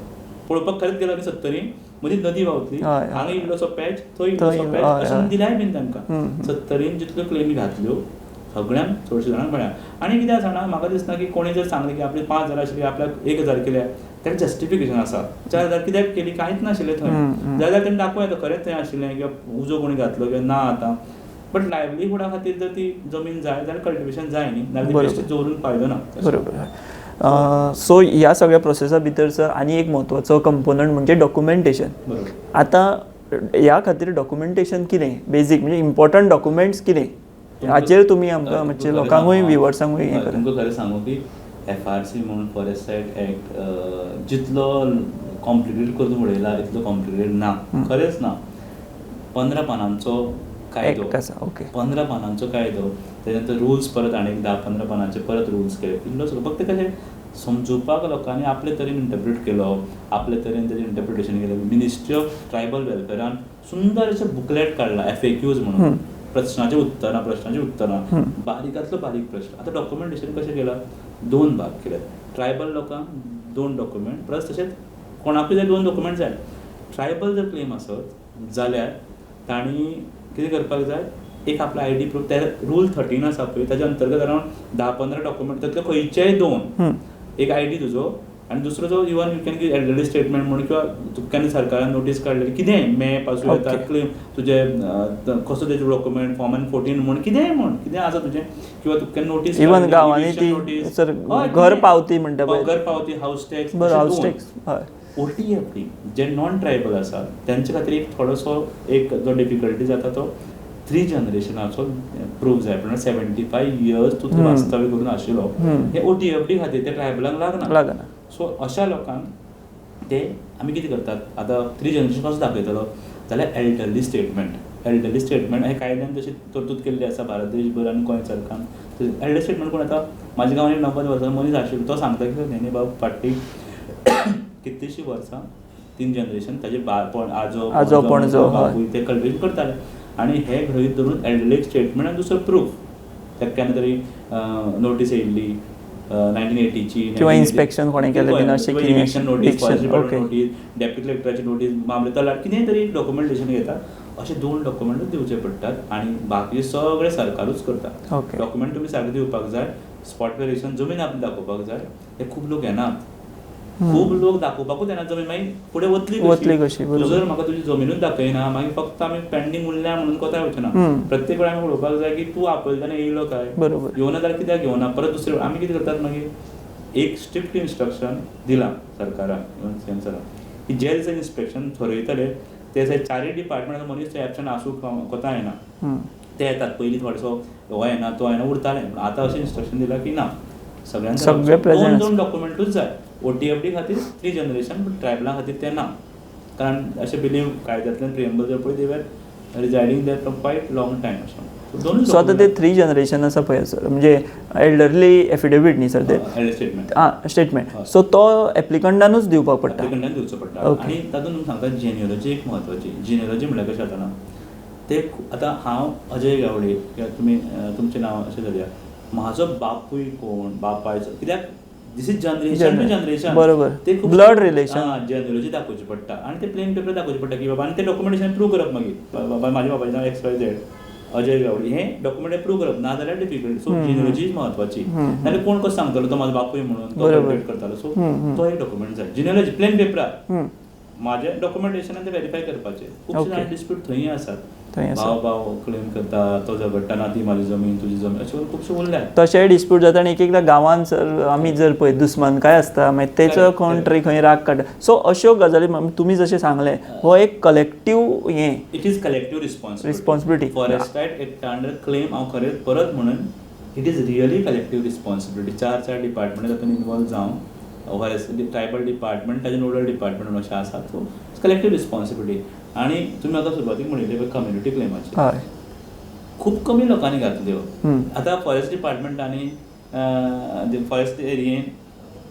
पळोवपाक खरेंच गेलो न्ही 70 मदीं नदी वावतली हांगा इल्लोसो पॅच थंय इल्लोसो पॅच अशें दिल्याय बीन तांकां. 70 जितल्यो क्लेमी घातल्यो सगळ्यांक चडशे जाणांक मेळ्ळा. आनी कितें आसा ना म्हाका दिसता की कोणी जर सांगलें की आपली 5,000 आशिल्ली आपल्याक 1,000 केल्या ताका जस्टिफिकेशन आसा. 4,000 कित्याक केली कांयच नाशिल्लें थंय जाल्यार तेणें दाखोवं येता खरेंच थंय आशिल्लें किंवा उजो कोणी घातलो किंवा ना आतां. बट लायव्हलीहुडा खातीर जर ती जमीन जाय जाल्यार कल्टिवेशन जाय न्ही नाल्यार बेश्टी दवरून फायदो ना. बरोबर. सो ह्या सगळ्या प्रोसेसा भितर सर आनी एक म्हत्वाचो कंपोनंट म्हणजे डॉक्युमेंटेशन. आतां ह्या खातीर डॉक्युमेंटेशन कितें बेजीक म्हणजे इम्पॉर्टंट डॉक्युमेंट्स कितें हाचेर तुमी आमकां मातशें लोकांकूय व्हिवर्सांकूय हें करा. तुमकां खरें सांगू की एफआरसी म्हणून फॉरेस्ट सायड एक्ट जितलो कॉम्प्लिकेटेड करून उडयला इतलो कॉम्प्लिकेटेड ना खरेंच ना. 15 पानांचो कायदो 15 पानांचो कायदो तेच्या नंतर रुल्स परत आनी 10-15 पानांचे परत रुल्स केले इल्लो सगळो फक्त कशें समजुपाक लोकांनी आपले तरेन इंटरप्रीट केलो आपले तरेन तेजें इंटरप्रिटेशन केलें. मिनिस्ट्री ऑफ ट्रायबल वेलफेरान सुंदर अशें बुकलेट काडला FAQs म्हणून प्रश्नांची उत्तरां बारीकांतलो बारीक प्रश्न. आतां डॉक्युमेंटेशन कशें केलां 2 भाग केले. ट्रायबल लोकांक 2 डॉक्युमेंट प्लस तशेंच कोणाकूय जाय 2 डॉक्युमेंट जाय. ट्रायबल जर क्लेम आसत जाल्यार तांणी कितें करपाक जाय एक आपलो ID प्रूफ ते रूल 13 आसा पळय ताच्या अंतर्गत अरावंड 10-15 डॉक्युमेंट तातले खंयचेय 2 एक ID तुजो आनी दुसरो जो even you can give elderly statement म्हणून किंवा तुका सरकारान नोटीस काडलेली कितेंय मॅप आसूं येता क्लेम तुजे कसो तेजो डॉक्युमेंट फॉर्मान 14 म्हण कितेंय आसा तुजें किंवा तुका नोटीस इवन गांवांनी ती सर घर पावती म्हणटा पळय घर पावती house tax house tax OTFD जे नॉन ट्रायबल आसात त्यांचे खातीर एक थोडोसो एक जो डिफिकल्टी जाता तो 3 जनरेशनाचो प्रूफ जाय पण 75 इयर्स तूं थंय वास्तव्य करून आशिल्लो हे OTFD खातीर ते ट्रायबलांक लागना सो अशा लोकांक ते आमी कितें करतात आतां 3 जनरेशन कसो दाखयतलो जाल्यार एल्डरली स्टेटमेंट हे कायद्यान तशी तरतूद केल्ली आसा भारत देशभर आनी गोंय सरकार एल्डर स्टेटमेंट कोण आतां म्हाज्या गांवांत 90 वर्सां मनीस आशिल्लो तो सांगता की न्ही बाब फाटली कितलींशीं वर्सां 3 जनरेशन ताजे आजो पणजो बापूय ते कल्टिवेट करताले आनी हे गृहीत धरून एल्डरली स्टेटमेंट आनी दुसरो प्रूफ ताका केन्ना तरी नोटीस येयल्ली 1980ची किंवा इन्स्पेक्शन कोणें केलें बीन अशें कितें नोटीस डेप्युटी कलेक्टराची नोटीस मामलेदार कितेंय तरी डॉक्युमेंटेशन घेतात अशे 2 डॉक्युमेंटूच दिवचे पडटात आनी बाकी सगळे सरकारूच करता डॉक्युमेंट तुमी सारके दिवपाक जाय स्पॉट व्हेरिफिकेशन जमीन आपली दाखोवपाक जाय हे खूब लोक येनात खूब लोक दाखोवपाकूच येना जमीन मागीर फुडें वतली कशी जर म्हाका तुजी जमीनूच दाखयना मागीर फक्त आमी पेंडींग उरल्या म्हणून कोताय वचना प्रत्येक वेळा आमी उलोवपाक जाय की तूं आपयताना येयलो काय येवना जाल्यार कित्याक येवना परत दुसरे आमी कितें करतात मागीर एक स्ट्रिक्ट इन्स्ट्रक्शन दिलां सरकारान सीएम सरान की जे दिसा इन्स्पेक्शन थरयतले ते 4 डिपार्टमेंटाचो मनीस थंय एबसेंट आसूं कोता येना ते येतात पयलीं थोडेसो हो येना तो येना उरताले पूण आतां अशें इन्स्ट्रक्शन दिलां की ना सगळ्यांक 2 डॉक्युमेंटूच जाय OTFD खातीर 3 जनरेशन बट ट्रायबलां खातीर ते ना कारण अशें बिलीव कायद्यांतल्यान प्रिएम्बल जर पळय दे वर रिजायडींग देर फ्रॉम क्वायट लॉंग टायम अशें सो आतां ते 3 जनरेशन आसा पळय सर म्हणजे एल्डरली एफिडेवीट न्ही सर ते स्टेटमेंट सो तो एप्लिकंटानूच दिवपाक पडटा दिवचो पडटा आनी तातूंत तुमी सांगता जेन्युलॉजी एक म्हत्वाची जेन्युलॉजी म्हळ्यार कशें जाता ते आतां हांव अजय गावडे किंवां तुमी तुमचें नांव अशें धरया म्हाजो बापूय कोण बापायचो कित्याक दिस इज जनरेशन बरोबर ते ब्लड रिलेशन जेन्युलॉजी दाखोवची पडटा आनी ते प्लेन पेपर दाखोवचे पडटा की बाबा आनी ते डॉक्युमेंटेशन प्रूव करप मागीर बाबा म्हाज्या बापायचें नांव XYZ अजय गावडे हें डॉक्युमेंट प्रूव करप ना जाल्यार डिफिकल्ट सो जेन्युलॉजी म्हत्वाची नाल्यार कोण कसो सांगतलो तो म्हाजो बापूय म्हणून तो कॅल्क्युलेट करतालो सो तो एक डॉक्युमेंट जाय जेन्युलॉजी प्लेन पेपरार म्हाजें डॉक्युमेंटेशनान ते वेरीफाय करपाचें खुबशे जाण डिस्प्यूट थंय आसात भाव क्लेम करता तो झगडटा ना ती म्हाजी जमीन तुजी जमीन अशें करून खुबशे उरल्यात तशेंय डिस्प्यूट जाता आनी एक एकदां गांवांत आमी जर पळय दुस्मानकाय आसता मागीर तेचो कोण तरी खंय राग काडटा सो अश्यो गजाली तुमी जशें सांगलें हो एक कलेक्टीव हें it is collective responsibility forest act under claim हांव खरेंच परत म्हणून it is really collective responsibility 4 department तातूंत इनवॉल्व जावन फॉरेस्ट ट्रायबल डिपार्टमेंट ताजे नोडल डिपार्टमेंट अशें आसा सो कलेक्टीव रिस्पॉन्सिबिलिटी आनी तुमी म्हाका सुरवातीक म्हणिल्लें पळय कम्युनिटी क्लेमाची खूब कमी लोकांनी घातल्यो आतां फॉरेस्ट डिपार्टमेंटांनी फॉरेस्ट एरियेन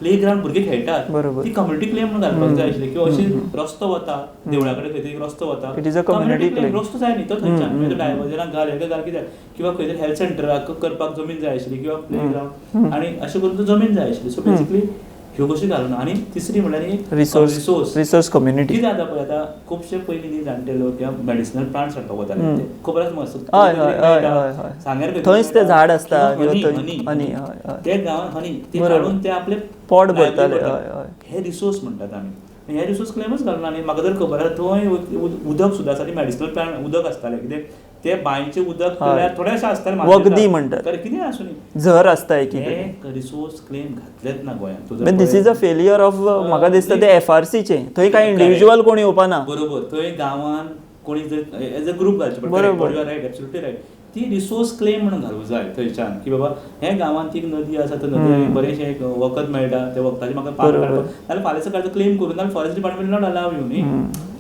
प्ले ग्रावंड भुरगे खेळटात ती कम्युनिटी क्लेम म्हणून घालपाक जाय आशिल्ली किंवा अशी रस्तो वता देवळा कडेन खंय तरी रस्तो वता कम्युनिटी क्लेम रस्तो जाय न्ही तो थंयच्यान डायवर्जनाक घाल हेका घाल कित्याक किंवा खंय तरी हेल्थ सेंटराक करपाक जमीन जाय आशिल्ली किंवा प्ले ग्रावंड आनी अशें करून तो जमीन जाय आशिल्ली सो बेसिकली ह्यो कशी घालून आनी तिसरी म्हणल्यार एक रिसोर्स कम्युनिटी कितें जाता पळय आतां खुबशे पयलीं न्ही जाणटे लोक किंवा मेडिसिनल प्लांट्स हाडपाक वताले ते खबर आसा मस्त सांग्यार थंयच ते झाड आसता हनी ते गांवांत हनी ते काडून ते आपले पोट भरताले हे रिसोर्स म्हणटात आमी हे रिसोर्स क्लेमच घालना आनी म्हाका जर खबर आसा थंय उदक सुद्दां आसा मेडिसिनल प्लांट उदक आसतालें कित्याक ते बांयचें उदक थोडेशें आसतालें वखदी म्हणटात तर कितें आसूं न्ही झर आसता एक रिसोर्स क्लेम घातलेच ना गोंयांत दिस इज अ फेलियर ऑफ म्हाका दिसता ते FRCचें थंय कांय इंडिविज्युअल कोणी येवपा ना बरोबर थंय गांवांत कोणी जर एज अ ग्रूप घालचे पडटा बरोबर रायट एब्सोल्युटली रायट ती रिसोर्स क्लेम म्हणून घालूंक जाय थंयच्यान की बाबा हे गांवांत एक नदी आसा तर नदी बरेंशें एक वखद मेळटा त्या वखदाची म्हाका पान काडपाक नाल्यार फाल्यां सकाळचो क्लेम करून नाल्यार forest department not allow you न्ही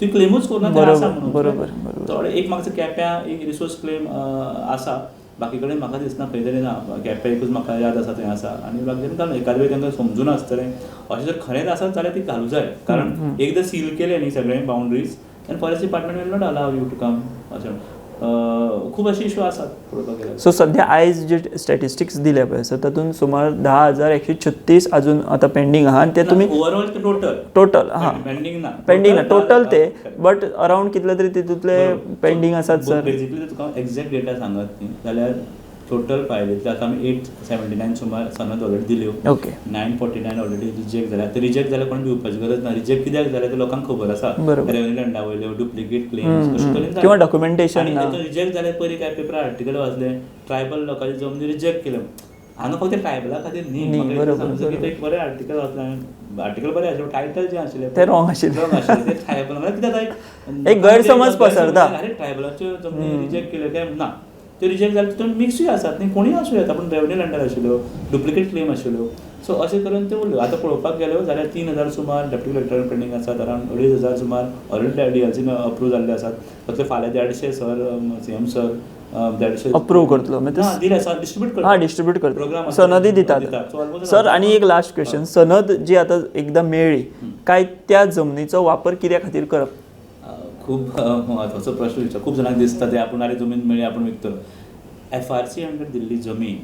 ती क्लेमूच करून ते आसा म्हणून थोडे एक म्हाका केप्यां एक रिसोर्स क्लेम आसा बाकी कडेन म्हाका दिसना खंय तरी ना केप्यां एकूच म्हाका याद आसा थंय आसा आनी बाकी कडेन घालूं एखाद वेळ तांकां समजून आसतलें अशें जर खरेंच आसत जाल्यार ती घालूं जाय कारण एकदां सील केले न्ही सगळे बाउंड्रीज आनी forest department will not allow you to come अशें खूब अशे इश्यू आसात पळोवपाक गेल्यार सो सध्या आयज जे स्टॅटिस्टिक्स दिले पळय सर तातूंत सुमार 10,136 अजून आतां पेंडींग आहा आनी ते तुमी ओवरऑल टोटल हा पेंडींग ना टोटल ते बट अरावंड कितले तरी तितूंतले पेंडींग आसात सर बेसिकली तुका एक्झॅक्ट डेटा सांगत न्ही जाल्यार टोटल फायलींतले आतां आमी 879 सुमार सनद ऑलरेडी दिल्यो ओके 949 ऑलरेडी रिजेक्ट जाल्या ते रिजेक्ट जाल्यार कोण दिवपाची गरज ना रिजेक्ट कित्याक जाल्यार ते लोकांक खबर आसा रेव्हेन्यू लँडा वयल्यो डुप्लिकेट क्लेम्स अशें तरेन किंवा डॉक्युमेंटेशन रिजेक्ट जाल्यार पयलीं काय पेपर आर्टिकल वाचले ट्रायबल लोकांची जमनी रिजेक्ट केल्यो हांगा फक्त ट्रायबला खातीर न्ही न्ही, म्हाका बरोबर, समजता की बरोबर. एक बरें आर्टिकल आर्टिकल बरें आशिल्लें टायटल जें आशिल्लें तें wrong आशिल्लें. wrong आशिल्लें ते ट्रायबल म्हळ्यार कित्याक एक गैरसमज पसरता. अरे ट्रायबलाच्यो जमनी रिजेक्ट केल्यो काय ना त्यो रिजेक्ट जाल्यो तितून मिक्सूय आसात न्ही कोणूय आसूं येता पूण रेवन्यू लँडर आशिल्ल्यो डुप्लिकेट क्लेम आशिल्ल्यो सो अशें करून त्यो उरल्यो आतां पळोवपाक गेलो जाल्यार 3,000 सुमार डेप्युटी कलेक्टर पेंडींग आसात अरावंड 2,500 सुमार ऑलरेडी डीएलसीन अप्रूव जाल्ले आसात फक्त फाल्यां 150 सर सीएम सर 150 अप्रूव करतलो मागीर ना दिले आसा डिस्ट्रीब्यूट करता हां डिस्ट्रीब्यूट प्रोग्राम करता सनदी दितात सर आनी एक लास्ट क्वेश्चन सनद जी आतां एकदां मेळ्ळी काय त्या जमनीचो वापर कित्या खातीर करप खूब म्हत्वाचो प्रश्न विचार खूब जाणांक दिसता ते आपूण आरे जमीन मेळ्ळी आपूण विकतलो एफआरसी अंडर दिल्ली जमीन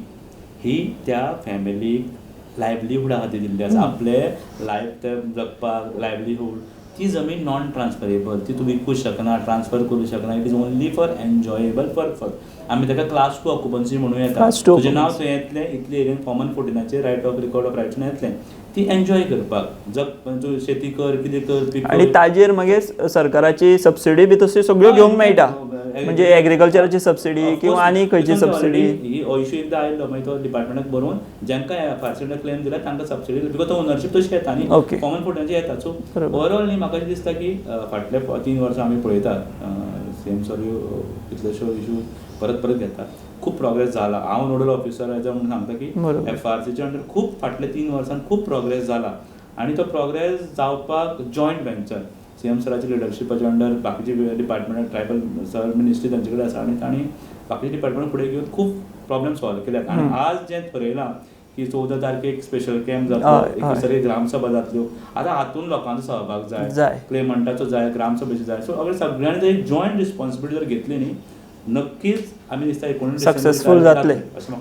ही त्या फॅमिलीक लायव्हलीहूडा खातीर दिल्ली आसा आपले लायफ ते जगपाक लायव्हलीहूड ती जमीन नॉन ट्रान्सफरेबल ती तूं विकूंक शकना ट्रान्सफर करूंक शकना it is only for enjoyable purpose आमी ताका क्लास 2 ऑक्युपन्सी म्हणूं येता Class 2 तुजें नांव थंय येतलें इतले एरियन common 14 right of record of rights येतलें ती एन्जॉय करपाक तूं शेती कर कितें कर पीक आनी ताजेर मागीर सरकाराची सबसिडी बी तश्यो सगळ्यो घेवंक मेळटा म्हणजे एग्रीकल्चराची सबसिडी किंवा आनी खंयची सबसिडी ही इश्यू एकदा आयलो मागीर तो डिपार्टमेंटाक बरोवन जांकां फार्सेंट क्लेम दिला तांकां सबसिडी बिकॉज तो ओनरशीप तशी येता न्ही Okay. कॉमन फुटांची येता सो बरोबर. ओवरऑल न्ही म्हाका दिसता की फाटले 3 वर्सां आमी पळयतात सेम सॉरी कितलेश्यो इश्यू परत परत घेतात खूब प्रोग्रेस जाला हांव नोडल ऑफिसर एज म्हणून सांगता की बरोबर. एफआरसीच्या अंडर खूब फाटले 3 वर्सांत खूब प्रोग्रेस जाला आनी तो प्रोग्रेस जावपाक जॉयंट वेंचर सीएम सराच्या लिडरशिपाच्या अंडर बाकीचे डिपार्टमेंट ट्रायबल सर मिनिस्ट्री तांचे कडेन आसा आनी तांणी बाकीचे डिपार्टमेंट फुडें घेवन खूब प्रॉब्लेम सॉल्व केल्यात आनी आज जें ठरयलां की 14 तारखेक स्पेशल कॅम्प जातलो 21 तारखेक ग्रामसभा जातल्यो आतां हातूंत लोकांचो सहभाग जाय क्लेमंटाचो जाय ग्रामसभेचो जाय सो सगळ्यांनी जर एक जॉयंट रिस्पॉन्सिबिलिटी जर घेतली न्ही नक्कीच आमी दिसता 19 सक्सेसफूल जातले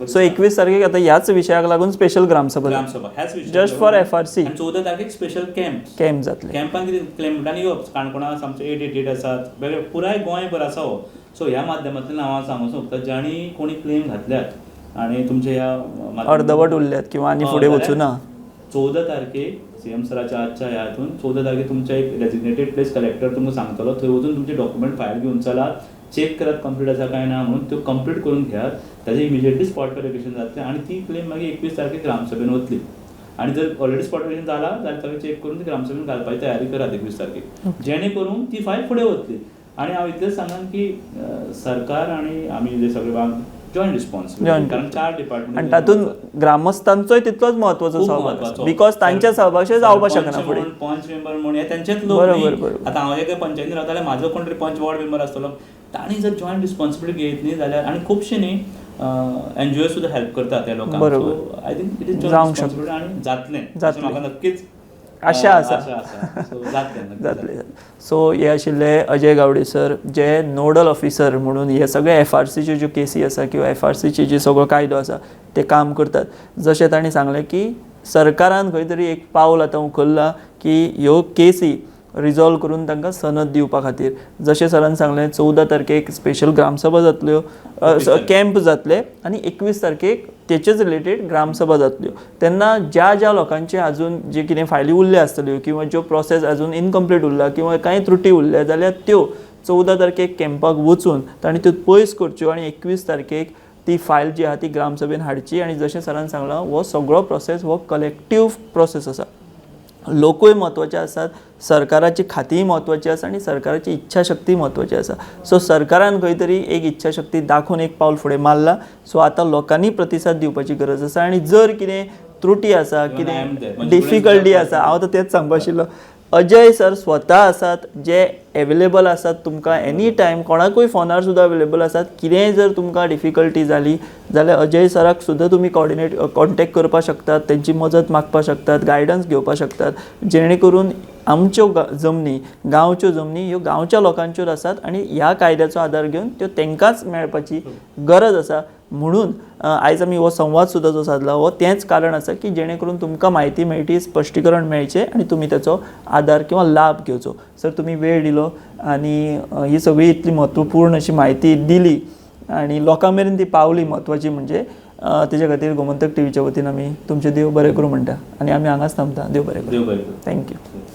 सो 21 तारखेक आतां ह्याच विशयाक लागून स्पेशल ग्रामसभा ह्याच विशयाक जस्ट फॉर एफआरसी 14 तारखेक स्पेशल कॅम्प जातले कॅम्पान कितें क्लेमंटांनी येवप काणकोणा आमचे 888 आसात वेगळे पुराय गोंयभर आसा हो सो ह्या माध्यमांतल्यान हांव सांगूंक सोदता जाणी कोणी क्लेम घातल्यात आनी तुमचे ह्या अर्दवट उरल्यात किंवा आनी फुडें वचूं ना 14 तारखेक सीएम सराच्या आजच्या ह्या हातून 14 तारखेक तुमच्या एक डेजिग्नेटेड प्लेस कलेक्टर तुमकां सांगतलो थंय वचून तुमचे डॉक्युमेंट फायल घेवन चलात चेक करात कंप्लीट आसा काय ना म्हणून त्यो कंप्लीट करून घेयात ताजें इमिजिएटली स्पॉट व्हेरिफिकेशन जातलें आनी ती क्लेम मागीर 21 तारखेक ग्रामसभेन वतली आनी जर ऑलरेडी स्पॉट व्हेरिफिकेशन जाला जाल्यार ताका चेक करून ती ग्रामसभेन घालपाची तयारी करात 21 तारखेक जेणे करून ती फायल फुडें वतली आनी हांव इतलेंच सांगन की सरकार आनी आमी जे सगळे जॉयंट रिस्पॉन्सिबिलिटी कारण 4 डिपार्टमेंट आनी तातूंत ग्रामस्थांचोय तितलोच महत्वाचो सहभाग बिकॉज तांच्या सहभागाशिवाय जावपाक शकना फुडें पंच मेंबर म्हणून हे तेंचेच लोक आतां हांव एका पंचायतीन रावता जाल्यार म्हाजो कोण तरी पंच वॉर्ड मेंबर आसतलो तांणी जर जॉयंट रिस्पॉन्सिबिलिटी घेत न्ही जाल्यार आनी खुबशे न्ही एनजीओ सुद्दां हेल्प करता त्या लोकांक so I think it is joint responsibility आनी जातलें म्हाका नक्कीच आशा आसा जातलें सो हे आशिल्ले अजय गावडे सर जे नोडल ऑफिसर म्हणून हे सगळे एफआरसीच्यो ज्यो केसी आसा किंवा एफआरसीची जी सगळो कायदो आसा ते काम करतात जशें तांणी सांगलें की सरकारान खंय तरी एक पावल आतां उखल्लां की ह्यो केसी रिजॉल्व करून तांकां सनद दिवपा खातीर जशें सरान सांगलें 14 तारखेक स्पेशल ग्रामसभा जातल्यो कॅम्प जातले आनी 21 तारखेक तेचेच रिलेटेड ग्रामसभा जातल्यो तेन्ना ज्या ज्या लोकांचे अजून जे कितें फायली उरल्यो आसतल्यो किंवा ज्यो प्रोसेस अजून इनकम्प्लीट उरला किंवा कांय त्रुटी उरल्या जाल्यार त्यो 14 तारखेक कॅम्पाक वचून तांणी त्यो पयस करच्यो आनी 21 तारखेक ती फायल जी आहा ती ग्रामसभेन हाडची आनी जशें सरान सांगलां हो सगळो प्रोसेस हो कलेक्टीव प्रोसेस आसा लोकूय महत्वाचे आसात सरकाराची खातीय महत्वाची आसा आनी सरकाराची इच्छाशक्ती महत्वाची आसा सो सरकारान खंय तरी एक इच्छाशक्ती दाखोवन एक पावल फुडें मारला सो आतां लोकांनी प्रतिसाद दिवपाची गरज आसा आनी जर कितें त्रुटी आसा कितें डिफिकल्टी आसा हांव तर तेंच सांगपा आशिल्लो अजय सर स्वता आसात जे एवेलेबल आसात तुमकां एनी टायम कोणाकूय फोनार सुद्दां अवेलेबल आसात कितेंय जर तुमकां डिफिकल्टी जाली जाल्यार अजय सराक सुद्दां तुमी कॉन्टेक्ट करपाक शकतात तेंची मजत मागपाक शकतात गायडन्स घेवपाक शकतात जेणे करून आमच्यो जमनी गांवच्यो जमनी ह्यो गांवच्या लोकांच्योच आसात आनी ह्या कायद्याचो आदार घेवन त्यो तांकांच मेळपाची गरज आसा म्हणून आयज आमी हो संवाद सुद्दां जो सादला हो तेंच कारण आसा की जेणे करून तुमकां म्हायती मेळची स्पश्टीकरण मेळचें आनी तुमी ताचो आदार किंवा लाभ घेवचो सर तुमी वेळ दिलो आनी ही सगळी इतली म्हत्वपूर्ण अशी म्हायती दिली आनी लोकां मेरेन ती पावली म्हत्वाची म्हणजे तेजे खातीर गोमंतक टीव्हीच्या वतीन आमी तुमचें देव बरें करूं म्हणटा आनी आमी हांगाच थांबता देव बरें करूं थँक्यू